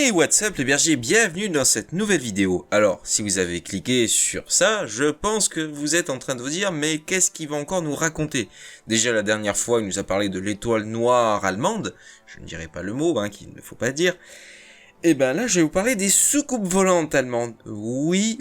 Hey, what's up les bergers, bienvenue dans cette nouvelle vidéo. Alors, si vous avez cliqué sur ça, je pense que vous êtes en train de vous dire, mais qu'est-ce qu'il va encore nous raconter? Déjà la dernière fois, il nous a parlé de l'étoile noire allemande, je ne dirai pas le mot, qu'il ne faut pas dire. Et ben là, je vais vous parler des soucoupes volantes allemandes. Oui.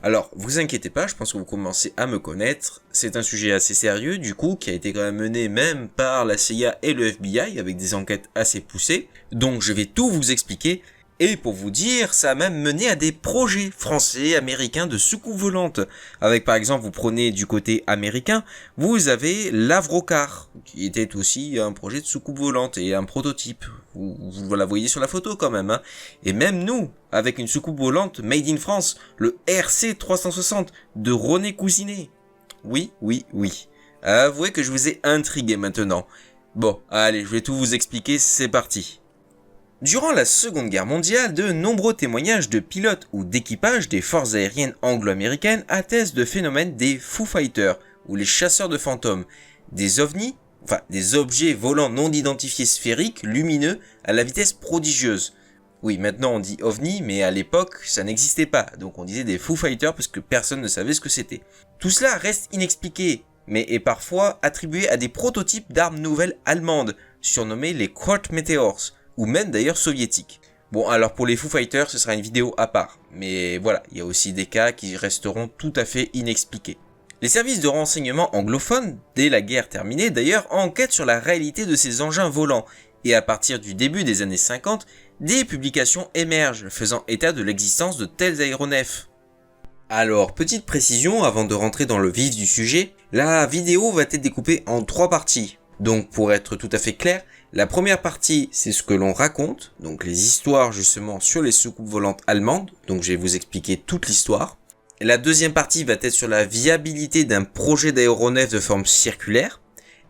Alors, vous inquiétez pas, je pense que vous commencez à me connaître. C'est un sujet assez sérieux, du coup, qui a été quand même mené même par la CIA et le FBI, avec des enquêtes assez poussées. Donc, je vais tout vous expliquer. Et pour vous dire, ça a même mené à des projets français, américains de soucoupes volantes. Avec par exemple, vous prenez du côté américain, vous avez l'Avrocar, qui était aussi un projet de soucoupe volante et un prototype. Vous la voyez sur la photo quand même. Et même nous, avec une soucoupe volante made in France, le RC360 de René Cousinet. Oui. Avouez que je vous ai intrigué maintenant. Bon, allez, je vais tout vous expliquer, c'est parti. Durant la Seconde Guerre mondiale, de nombreux témoignages de pilotes ou d'équipage des forces aériennes anglo-américaines attestent de phénomènes des Foo Fighters, ou les chasseurs de fantômes, des ovnis, des objets volants non identifiés sphériques, lumineux, à la vitesse prodigieuse. Oui, maintenant on dit ovni, mais à l'époque, ça n'existait pas, donc on disait des Foo Fighters parce que personne ne savait ce que c'était. Tout cela reste inexpliqué, mais est parfois attribué à des prototypes d'armes nouvelles allemandes, surnommées les Quart Meteors, ou même d'ailleurs soviétiques. Bon, alors pour les Foo Fighters, ce sera une vidéo à part, mais voilà, il y a aussi des cas qui resteront tout à fait inexpliqués. Les services de renseignement anglophones, dès la guerre terminée d'ailleurs, enquêtent sur la réalité de ces engins volants, et à partir du début des années 50, des publications émergent faisant état de l'existence de tels aéronefs. Alors, petite précision avant de rentrer dans le vif du sujet, la vidéo va être découpée en 3 parties. Donc pour être tout à fait clair, la première partie c'est ce que l'on raconte, donc les histoires justement sur les soucoupes volantes allemandes, donc je vais vous expliquer toute l'histoire. La deuxième partie va être sur la viabilité d'un projet d'aéronef de forme circulaire.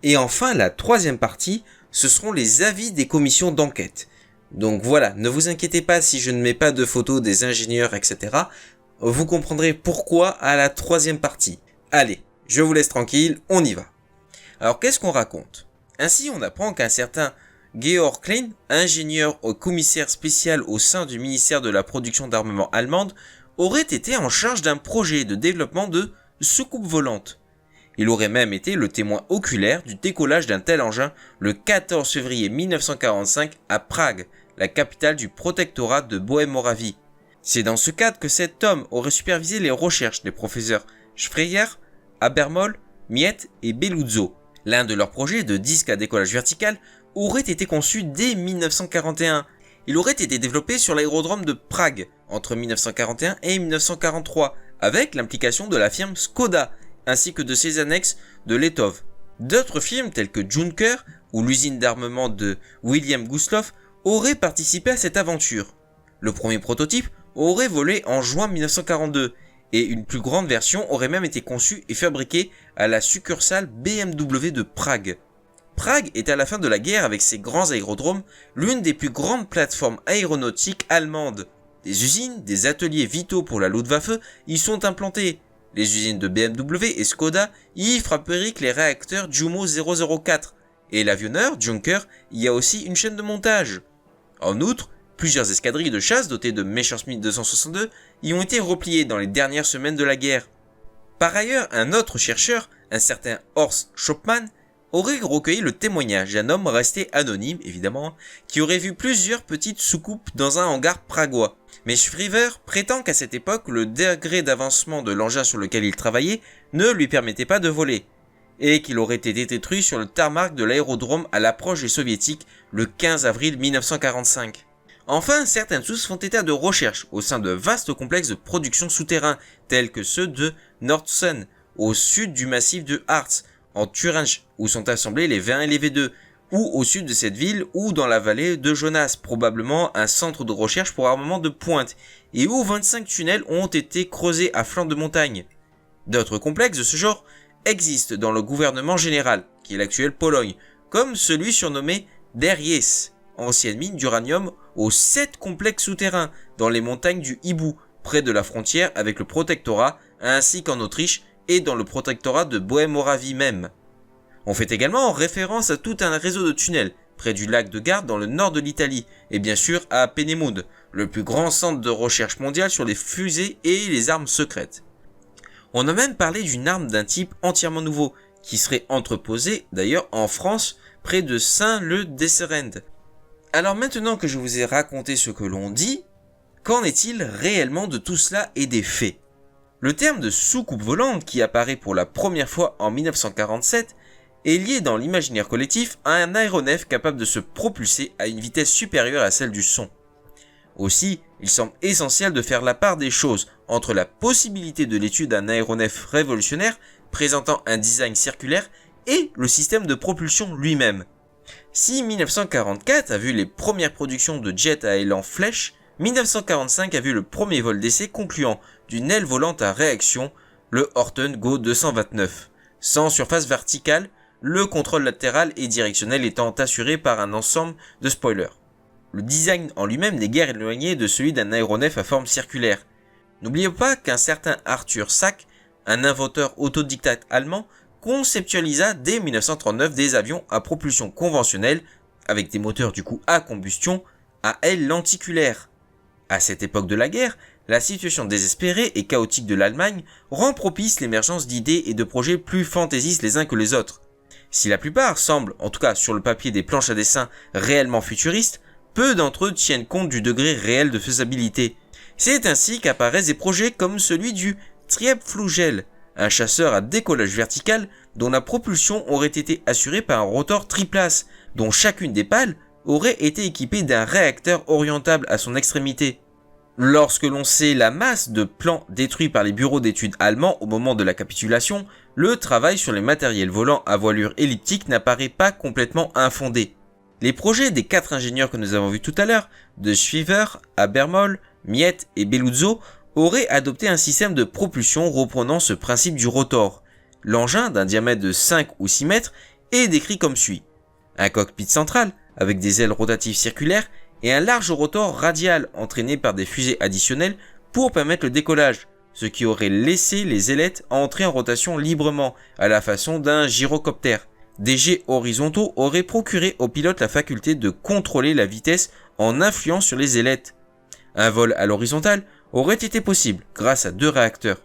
Et enfin la troisième partie, ce seront les avis des commissions d'enquête. Donc voilà, ne vous inquiétez pas si je ne mets pas de photos des ingénieurs, etc. Vous comprendrez pourquoi à la troisième partie. Allez, je vous laisse tranquille, on y va. Alors qu'est-ce qu'on raconte? Ainsi on apprend qu'un certain Georg Klein, ingénieur au commissaire spécial au sein du ministère de la production d'armement allemande, aurait été en charge d'un projet de développement de soucoupes volantes. Il aurait même été le témoin oculaire du décollage d'un tel engin le 14 février 1945 à Prague, la capitale du protectorat de Bohême-Moravie. C'est dans ce cadre que cet homme aurait supervisé les recherches des professeurs Schfreier, Habermohl, Miette et Belluzzo. L'un de leurs projets de disque à décollage vertical aurait été conçu dès 1941. Il aurait été développé sur l'aérodrome de Prague entre 1941 et 1943 avec l'implication de la firme Skoda ainsi que de ses annexes de Letov. D'autres firmes telles que Junker ou l'usine d'armement de William Gustloff auraient participé à cette aventure. Le premier prototype aurait volé en juin 1942 et une plus grande version aurait même été conçue et fabriquée à la succursale BMW de Prague. Prague est à la fin de la guerre avec ses grands aérodromes l'une des plus grandes plateformes aéronautiques allemandes. Des usines, des ateliers vitaux pour la Luftwaffe y sont implantés. Les usines de BMW et Skoda y fabriquent les réacteurs Jumo 004 et l'avionneur Junker y a aussi une chaîne de montage. En outre, plusieurs escadrilles de chasse dotées de Messerschmitt 262 y ont été repliées dans les dernières semaines de la guerre. Par ailleurs, un autre chercheur, un certain Horst Schopmann, aurait recueilli le témoignage d'un homme resté anonyme, évidemment, qui aurait vu plusieurs petites soucoupes dans un hangar pragois. Mais Schreiber prétend qu'à cette époque, le degré d'avancement de l'engin sur lequel il travaillait ne lui permettait pas de voler, et qu'il aurait été détruit sur le tarmac de l'aérodrome à l'approche des soviétiques le 15 avril 1945. Enfin, certaines sources font état de recherches au sein de vastes complexes de production souterrains, tels que ceux de Nordsun, au sud du massif de Harz, en Thuringe, où sont assemblés les V1 et les V2, ou au sud de cette ville, ou dans la vallée de Jonas, probablement un centre de recherche pour armement de pointe, et où 25 tunnels ont été creusés à flanc de montagne. D'autres complexes de ce genre existent dans le gouvernement général, qui est l'actuelle Pologne, comme celui surnommé Derjes, ancienne mine d'uranium aux 7 complexes souterrains dans les montagnes du Hibou, près de la frontière avec le protectorat, ainsi qu'en Autriche et dans le protectorat de Bohême-Moravie même. On fait également référence à tout un réseau de tunnels, près du lac de Garde dans le nord de l'Italie, et bien sûr à Peenemünde, le plus grand centre de recherche mondial sur les fusées et les armes secrètes. On a même parlé d'une arme d'un type entièrement nouveau, qui serait entreposée d'ailleurs en France, près de Saint-Leu-d'Esserende. Alors maintenant que je vous ai raconté ce que l'on dit, qu'en est-il réellement de tout cela et des faits ? Le terme de soucoupe volante, qui apparaît pour la première fois en 1947, est lié dans l'imaginaire collectif à un aéronef capable de se propulser à une vitesse supérieure à celle du son. Aussi, il semble essentiel de faire la part des choses entre la possibilité de l'étude d'un aéronef révolutionnaire présentant un design circulaire et le système de propulsion lui-même. Si 1944 a vu les premières productions de jets à élan flèche, 1945 a vu le premier vol d'essai concluant d'une aile volante à réaction, le Horten Go 229, sans surface verticale, le contrôle latéral et directionnel étant assuré par un ensemble de spoilers. Le design en lui-même n'est guère éloigné de celui d'un aéronef à forme circulaire. N'oubliez pas qu'un certain Arthur Sack, un inventeur autodidacte allemand, conceptualisa dès 1939 des avions à propulsion conventionnelle, avec des moteurs du coup à combustion, à aile lenticulaire. À cette époque de la guerre, la situation désespérée et chaotique de l'Allemagne rend propice l'émergence d'idées et de projets plus fantaisistes les uns que les autres. Si la plupart semblent, en tout cas sur le papier des planches à dessin, réellement futuristes, peu d'entre eux tiennent compte du degré réel de faisabilité. C'est ainsi qu'apparaissent des projets comme celui du Triebflugel, un chasseur à décollage vertical dont la propulsion aurait été assurée par un rotor triplace, dont chacune des pales aurait été équipée d'un réacteur orientable à son extrémité. Lorsque l'on sait la masse de plans détruits par les bureaux d'études allemands au moment de la capitulation, le travail sur les matériels volants à voilure elliptique n'apparaît pas complètement infondé. Les projets des 4 ingénieurs que nous avons vus tout à l'heure, de Schwiever, Habermoll, Miette et Belluzzo, auraient adopté un système de propulsion reprenant ce principe du rotor. L'engin, d'un diamètre de 5 ou 6 mètres, est décrit comme suit. Un cockpit central, avec des ailes rotatives circulaires, et un large rotor radial entraîné par des fusées additionnelles pour permettre le décollage, ce qui aurait laissé les ailettes entrer en rotation librement, à la façon d'un gyrocoptère. Des jets horizontaux auraient procuré au pilote la faculté de contrôler la vitesse en influant sur les ailettes. Un vol à l'horizontale aurait été possible grâce à 2 réacteurs.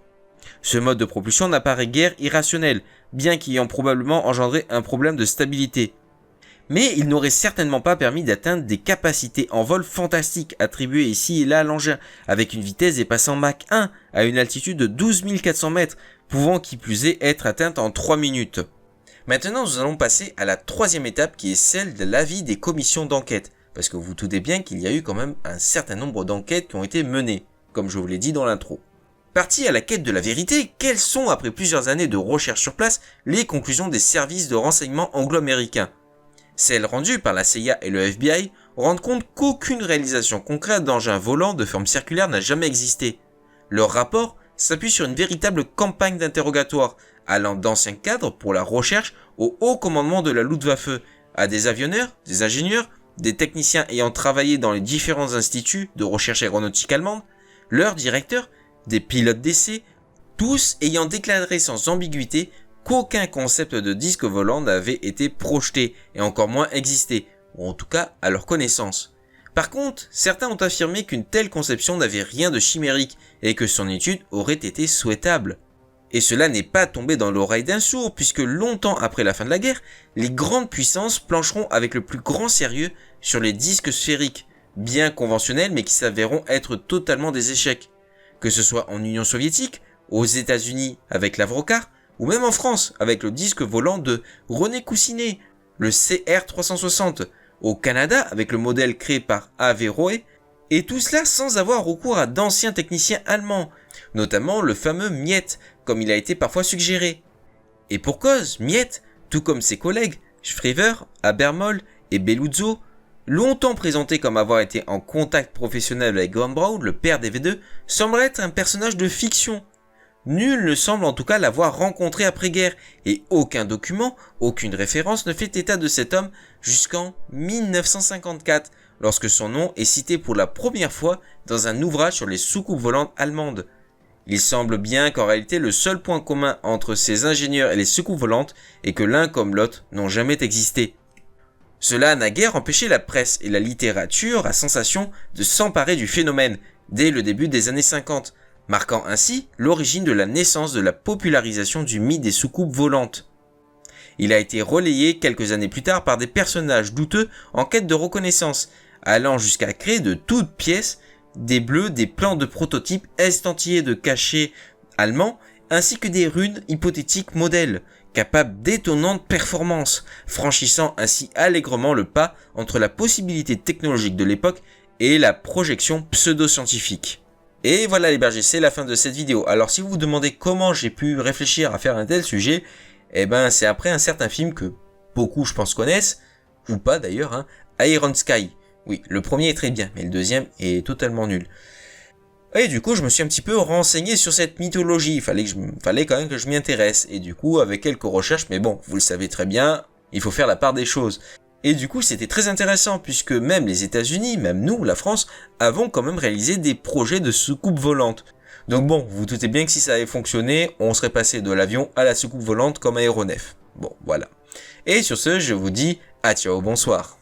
Ce mode de propulsion n'apparaît guère irrationnel, bien qu'ayant probablement engendré un problème de stabilité. Mais il n'aurait certainement pas permis d'atteindre des capacités en vol fantastiques attribuées ici et là à l'engin, avec une vitesse dépassant Mach 1 à une altitude de 12 400 mètres, pouvant qui plus est être atteinte en 3 minutes. Maintenant, nous allons passer à la 3e étape qui est celle de l'avis des commissions d'enquête, parce que vous vous doutez bien qu'il y a eu quand même un certain nombre d'enquêtes qui ont été menées, comme je vous l'ai dit dans l'intro. Partis à la quête de la vérité, quelles sont, après plusieurs années de recherche sur place, les conclusions des services de renseignement anglo-américains ? Celles rendues par la CIA et le FBI rendent compte qu'aucune réalisation concrète d'engins volants de forme circulaire n'a jamais existé. Leur rapport s'appuie sur une véritable campagne d'interrogatoire, allant d'anciens cadres pour la recherche au haut commandement de la Luftwaffe, à des avionneurs, des ingénieurs, des techniciens ayant travaillé dans les différents instituts de recherche aéronautique allemande, leurs directeurs, des pilotes d'essai, tous ayant déclaré sans ambiguïté qu'aucun concept de disque volant n'avait été projeté et encore moins existé, ou en tout cas à leur connaissance. Par contre, certains ont affirmé qu'une telle conception n'avait rien de chimérique et que son étude aurait été souhaitable. Et cela n'est pas tombé dans l'oreille d'un sourd puisque longtemps après la fin de la guerre, les grandes puissances plancheront avec le plus grand sérieux sur les disques sphériques, bien conventionnels mais qui s'avéreront être totalement des échecs. Que ce soit en Union soviétique, aux États-Unis avec l'Avrocar, ou même en France avec le disque volant de René Coussinet, le CR360, au Canada avec le modèle créé par Averroë, et tout cela sans avoir recours à d'anciens techniciens allemands, notamment le fameux Miette, comme il a été parfois suggéré. Et pour cause, Miette, tout comme ses collègues, Schwiever, Habermoll et Belluzzo, longtemps présenté comme avoir été en contact professionnel avec Von Braun, le père des V2, semble être un personnage de fiction. Nul ne semble en tout cas l'avoir rencontré après-guerre, et aucun document, aucune référence ne fait état de cet homme jusqu'en 1954, lorsque son nom est cité pour la première fois dans un ouvrage sur les soucoupes volantes allemandes. Il semble bien qu'en réalité le seul point commun entre ces ingénieurs et les soucoupes volantes est que l'un comme l'autre n'ont jamais existé. Cela a naguère empêché la presse et la littérature à sensation de s'emparer du phénomène dès le début des années 50, marquant ainsi l'origine de la naissance de la popularisation du mythe des soucoupes volantes. Il a été relayé quelques années plus tard par des personnages douteux en quête de reconnaissance, allant jusqu'à créer de toutes pièces des bleus, des plans de prototypes estampillés de cachets allemands, ainsi que des runes hypothétiques modèles, capables d'étonnantes performances, franchissant ainsi allègrement le pas entre la possibilité technologique de l'époque et la projection pseudo-scientifique. Et voilà les bergers, c'est la fin de cette vidéo. Alors si vous vous demandez comment j'ai pu réfléchir à faire un tel sujet, eh ben c'est après un certain film que beaucoup je pense connaissent, ou pas d'ailleurs, hein, Iron Sky. Oui, le premier est très bien, mais le deuxième est totalement nul. Et du coup, je me suis un petit peu renseigné sur cette mythologie. Il fallait quand même que je m'y intéresse. Et du coup, avec quelques recherches, mais bon, vous le savez très bien, il faut faire la part des choses. Et du coup, c'était très intéressant, puisque même les États-Unis, même nous, la France, avons quand même réalisé des projets de soucoupe volante. Donc bon, vous vous doutez bien que si ça avait fonctionné, on serait passé de l'avion à la soucoupe volante comme aéronef. Bon, voilà. Et sur ce, je vous dis à ciao, bonsoir.